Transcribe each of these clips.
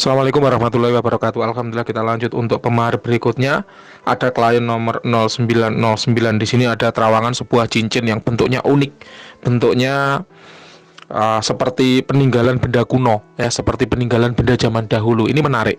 Assalamualaikum warahmatullahi wabarakatuh. Alhamdulillah, kita lanjut untuk pemahar berikutnya. Ada klien nomor 0909. Di sini ada terawangan sebuah cincin yang bentuknya unik. Bentuknya seperti peninggalan benda kuno, ya, seperti peninggalan benda zaman dahulu. Ini menarik.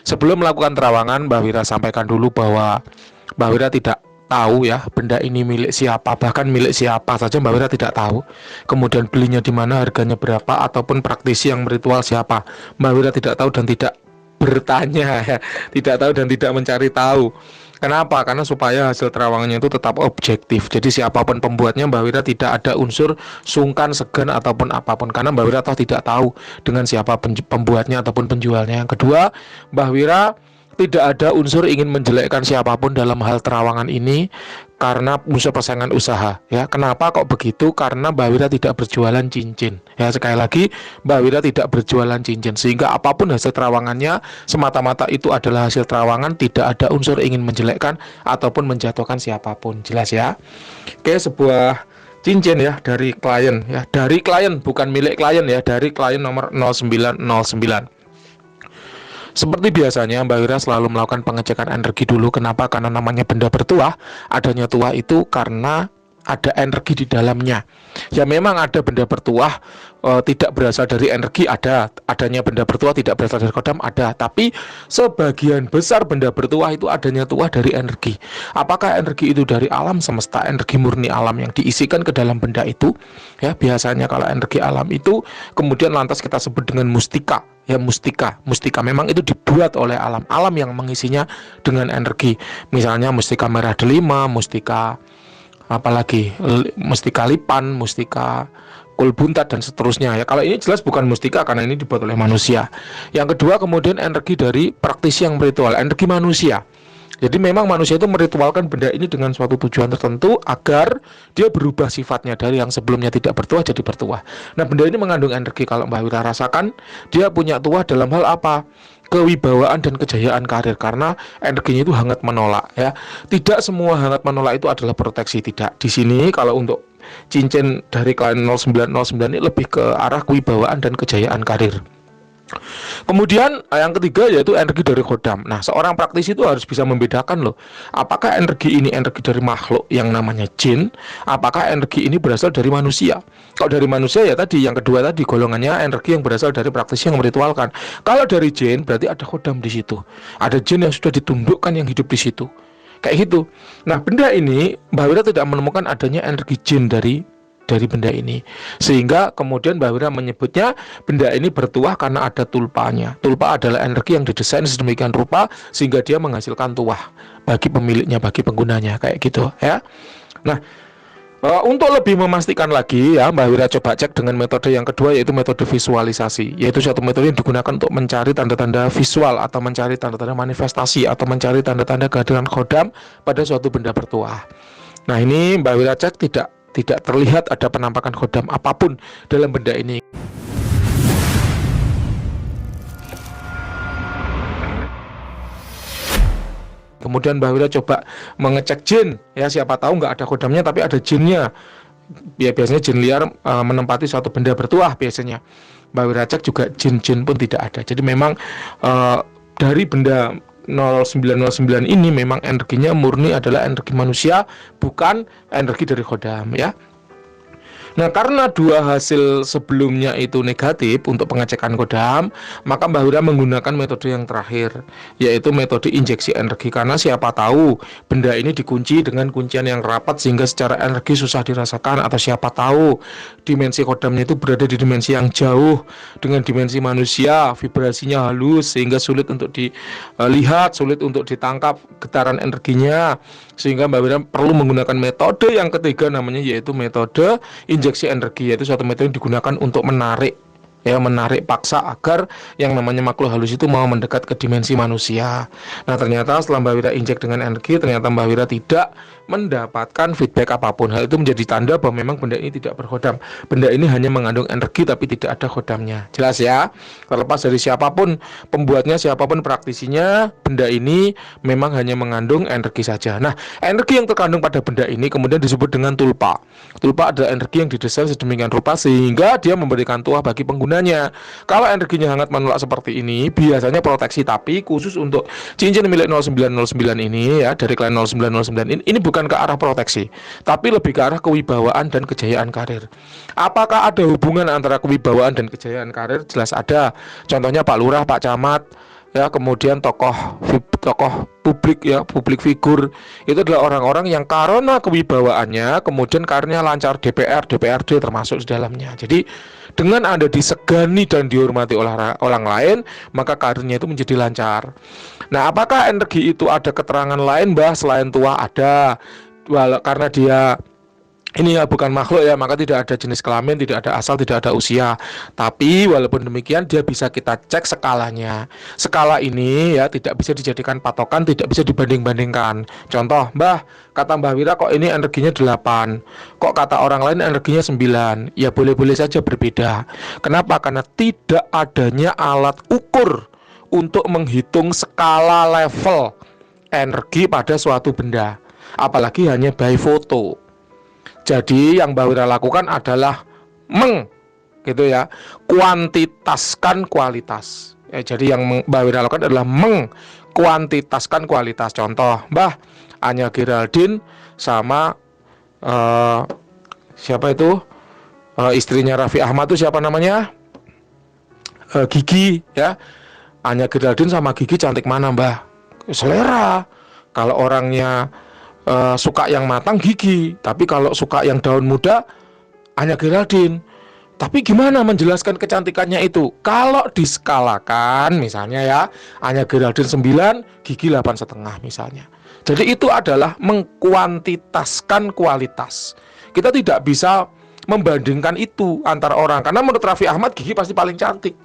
Sebelum melakukan terawangan, Mbak Wira sampaikan dulu bahwa Mbak Wira tidak tahu ya benda ini milik siapa, bahkan milik siapa saja Mbak Wira tidak tahu. Kemudian belinya di mana, harganya berapa, ataupun praktisi yang meritual siapa, Mbak Wira tidak tahu dan tidak bertanya ya, tidak tahu dan tidak mencari tahu. Kenapa? Karena supaya hasil terawangannya itu tetap objektif. Jadi siapapun pembuatnya, Mbak Wira tidak ada unsur sungkan, segan ataupun apapun, karena Mbak Wira tidak tahu dengan siapa pembuatnya ataupun penjualnya. Yang kedua, Mbak Wira tidak ada unsur ingin menjelekkan siapapun dalam hal terawangan ini karena unsur persaingan usaha, ya. Kenapa kok begitu? Karena Mbak Wira tidak berjualan cincin, ya. Sekali lagi, Mbak Wira tidak berjualan cincin, sehingga apapun hasil terawangannya semata-mata itu adalah hasil terawangan, tidak ada unsur ingin menjelekkan ataupun menjatuhkan siapapun. Jelas ya? Oke, sebuah cincin ya dari klien, ya, dari klien, bukan milik klien ya, dari klien nomor 0909. Seperti biasanya, Mbak Wira selalu melakukan pengecekan energi dulu. Kenapa? Karena namanya benda bertuah. Adanya tuah itu karena ada energi di dalamnya. Ya, memang ada benda bertuah tidak berasal dari energi, adanya benda bertuah tidak berasal dari kodam, ada. Tapi sebagian besar benda bertuah itu adanya tuah dari energi. Apakah energi itu dari alam semesta, energi murni alam yang diisikan ke dalam benda itu? Ya, biasanya kalau energi alam itu kemudian lantas kita sebut dengan mustika. Ya, mustika memang itu dibuat oleh alam yang mengisinya dengan energi. Misalnya mustika merah delima, mustika apalagi, mustika lipan, mustika kulbuntat dan seterusnya ya. Kalau ini jelas bukan mustika karena ini dibuat oleh manusia. Yang kedua, kemudian energi dari praktisi yang meritual, energi manusia. Jadi memang manusia itu meritualkan benda ini dengan suatu tujuan tertentu agar dia berubah sifatnya dari yang sebelumnya tidak bertuah jadi bertuah. Nah, benda ini mengandung energi. Kalau Mbak Wira rasakan, dia punya tuah dalam hal apa? Kewibawaan dan kejayaan karir, karena energinya itu hangat menolak ya. Tidak semua hangat menolak itu adalah proteksi, tidak. Di sini kalau untuk cincin dari klien 0909 ini lebih ke arah kewibawaan dan kejayaan karir. Kemudian yang ketiga yaitu energi dari khodam. Nah, seorang praktisi itu harus bisa membedakan loh, apakah energi ini energi dari makhluk yang namanya jin, apakah energi ini berasal dari manusia. Kalau dari manusia ya tadi, yang kedua tadi, golongannya energi yang berasal dari praktisi yang meritualkan. Kalau dari jin berarti ada khodam di situ, ada jin yang sudah ditundukkan yang hidup di situ, kayak gitu. Nah, benda ini Mbak Wira tidak menemukan adanya energi jin dari benda ini, sehingga kemudian Mbak Wira menyebutnya benda ini bertuah karena ada tulpanya. Tulpa adalah energi yang didesain sedemikian rupa sehingga dia menghasilkan tuah bagi pemiliknya, bagi penggunanya, kayak gitu ya. Nah, untuk lebih memastikan lagi ya, Mbak Wira coba cek dengan metode yang kedua, yaitu metode visualisasi, yaitu suatu metode yang digunakan untuk mencari tanda-tanda visual atau mencari tanda-tanda manifestasi atau mencari tanda-tanda kehadiran khodam pada suatu benda bertuah. Nah, ini Mbak Wira cek tidak terlihat ada penampakan khodam apapun dalam benda ini. Kemudian Mbak Wira coba mengecek jin, ya, siapa tahu nggak ada khodamnya tapi ada jinnya. Ya, biasanya jin liar menempati suatu benda bertuah biasanya. Mbak Wira cek juga jin-jin pun tidak ada. Jadi memang dari benda 0909 ini memang energinya murni adalah energi manusia, bukan energi dari khodam ya. Nah, karena dua hasil sebelumnya itu negatif untuk pengecekan khodam, maka Mbak Wira menggunakan metode yang terakhir, yaitu metode injeksi energi. Karena siapa tahu benda ini dikunci dengan kuncian yang rapat sehingga secara energi susah dirasakan, atau siapa tahu dimensi khodamnya itu berada di dimensi yang jauh dengan dimensi manusia, vibrasinya halus sehingga sulit untuk dilihat, sulit untuk ditangkap getaran energinya, sehingga Mbak Wira perlu menggunakan metode yang ketiga, namanya yaitu metode injeksi energi, yaitu suatu metode yang digunakan untuk menarik paksa agar yang namanya makhluk halus itu mau mendekat ke dimensi manusia. Nah, ternyata setelah Mbak Wira injek dengan energi, ternyata Mbak Wira tidak mendapatkan feedback apapun. Hal itu menjadi tanda bahwa memang benda ini tidak berkhodam. Benda ini hanya mengandung energi tapi tidak ada khodamnya. Jelas ya? Terlepas dari siapapun pembuatnya, siapapun praktisinya, benda ini memang hanya mengandung energi saja. Nah, energi yang terkandung pada benda ini kemudian disebut dengan tulpa. Tulpa adalah energi yang didesain sedemikian rupa sehingga dia memberikan tuah bagi pengguna. gunanya. Kalau energinya hangat menolak seperti ini, biasanya proteksi. Tapi khusus untuk cincin milik 0909 ini ya, dari klien 0909 ini bukan ke arah proteksi, tapi lebih ke arah kewibawaan dan kejayaan karir. Apakah ada hubungan antara kewibawaan dan kejayaan karir? Jelas ada. Contohnya Pak Lurah, Pak Camat, ya, kemudian tokoh publik ya, publik figur, itu adalah orang-orang yang karena kewibawaannya kemudian karirnya lancar, DPR, DPRD termasuk di dalamnya. Jadi dengan Anda disegani dan dihormati oleh orang lain, maka karirnya itu menjadi lancar. Nah, apakah energi itu ada keterangan lain, Mbah, selain tua? Ada. Karena dia ini ya bukan makhluk ya, maka tidak ada jenis kelamin, tidak ada asal, tidak ada usia. Tapi walaupun demikian dia bisa kita cek skalanya. Skala ini ya tidak bisa dijadikan patokan, tidak bisa dibanding-bandingkan. Contoh, Mbah, kata Mbah Wira kok ini energinya 8, kok kata orang lain energinya 9. Ya boleh-boleh saja berbeda. Kenapa? Karena tidak adanya alat ukur untuk menghitung skala level energi pada suatu benda. Apalagi hanya by foto. Jadi yang Mbak Wira lakukan adalah gitu ya, kuantitaskan kualitas. Ya, jadi yang Mbak Wira lakukan adalah mengkuantitaskan kualitas. Contoh, Mbah, Anya Geraldine sama siapa itu? Istrinya Raffi Ahmad itu siapa namanya? Gigi ya. Anya Geraldine sama Gigi cantik mana, Mbah? Selera. Kalau orangnya suka yang matang, Gigi. Tapi kalau suka yang daun muda, Anya Geraldine. Tapi gimana menjelaskan kecantikannya itu? Kalau diskalakan misalnya ya, Anya Geraldine 9, Gigi 8,5 misalnya. Jadi itu adalah mengkuantitaskan kualitas. Kita tidak bisa membandingkan itu antara orang, karena menurut Raffi Ahmad Gigi pasti paling cantik.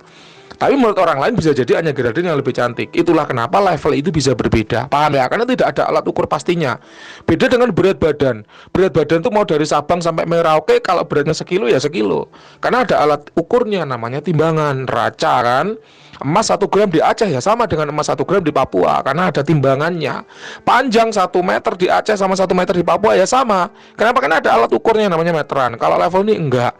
Tapi menurut orang lain bisa jadi Anya Geraldine yang lebih cantik. Itulah kenapa level itu bisa berbeda. Paham ya? Karena tidak ada alat ukur pastinya. Beda dengan berat badan. Berat badan itu mau dari Sabang sampai Merauke, kalau beratnya sekilo ya sekilo. Karena ada alat ukurnya, namanya timbangan. Raca kan. Emas 1 gram di Aceh ya sama dengan emas 1 gram di Papua, karena ada timbangannya. Panjang 1 meter di Aceh sama 1 meter di Papua ya sama. Kenapa? Karena ada alat ukurnya namanya meteran. Kalau level ini enggak.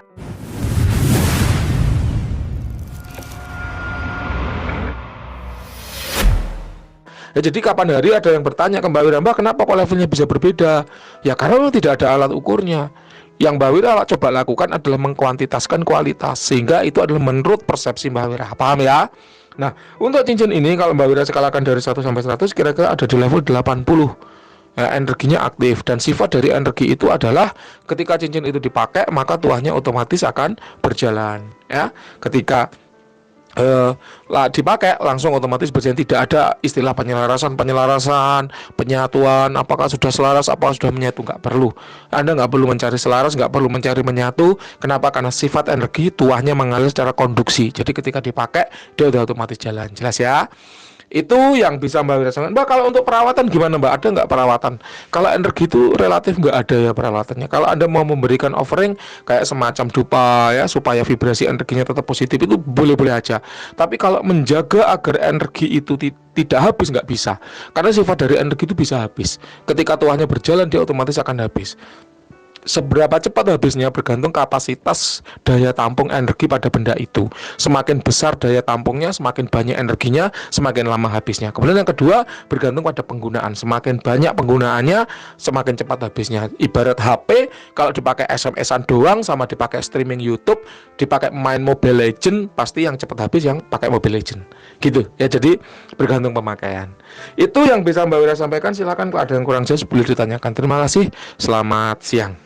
Ya, jadi kapan hari ada yang bertanya ke Mbak Wira, Mbak, kenapa kok levelnya bisa berbeda? Ya karena memang tidak ada alat ukurnya. Yang Mbak Wira coba lakukan adalah mengkuantitaskan kualitas, sehingga itu adalah menurut persepsi Mbak Wira. Paham ya? Nah, untuk cincin ini kalau Mbak Wira skalakan dari 1 sampai 100 kira-kira ada di level 80. Ya, energinya aktif, dan sifat dari energi itu adalah ketika cincin itu dipakai maka tuahnya otomatis akan berjalan ya. Ketika dipakai langsung otomatis berjalan, tidak ada istilah penyelarasan, penyatuan, apakah sudah selaras, apakah sudah menyatu, nggak perlu. Anda nggak perlu mencari selaras, nggak perlu mencari menyatu. Kenapa? Karena sifat energi tuahnya mengalir secara konduksi. Jadi ketika dipakai dia udah otomatis jalan. Jelas ya? Itu yang bisa Mbak Wira sampaikan. Mbak, kalau untuk perawatan gimana, Mbak? Ada nggak perawatan? Kalau energi itu relatif nggak ada ya perawatannya. Kalau Anda mau memberikan offering kayak semacam dupa ya, supaya vibrasi energinya tetap positif, itu boleh-boleh aja. Tapi kalau menjaga agar energi itu tidak habis, nggak bisa. Karena sifat dari energi itu bisa habis. Ketika tuahnya berjalan dia otomatis akan habis. Seberapa cepat habisnya bergantung kapasitas daya tampung energi pada benda itu. Semakin besar daya tampungnya, semakin banyak energinya, semakin lama habisnya. Kemudian yang kedua, bergantung pada penggunaan. Semakin banyak penggunaannya, semakin cepat habisnya. Ibarat HP, kalau dipakai SMS-an doang sama dipakai streaming YouTube, dipakai main Mobile Legend, pasti yang cepat habis yang pakai Mobile Legend. Gitu ya, jadi bergantung pemakaian. Itu yang bisa Mbak Wira sampaikan. Silakan kalau ada yang kurang jelas boleh ditanyakan. Terima kasih. Selamat siang.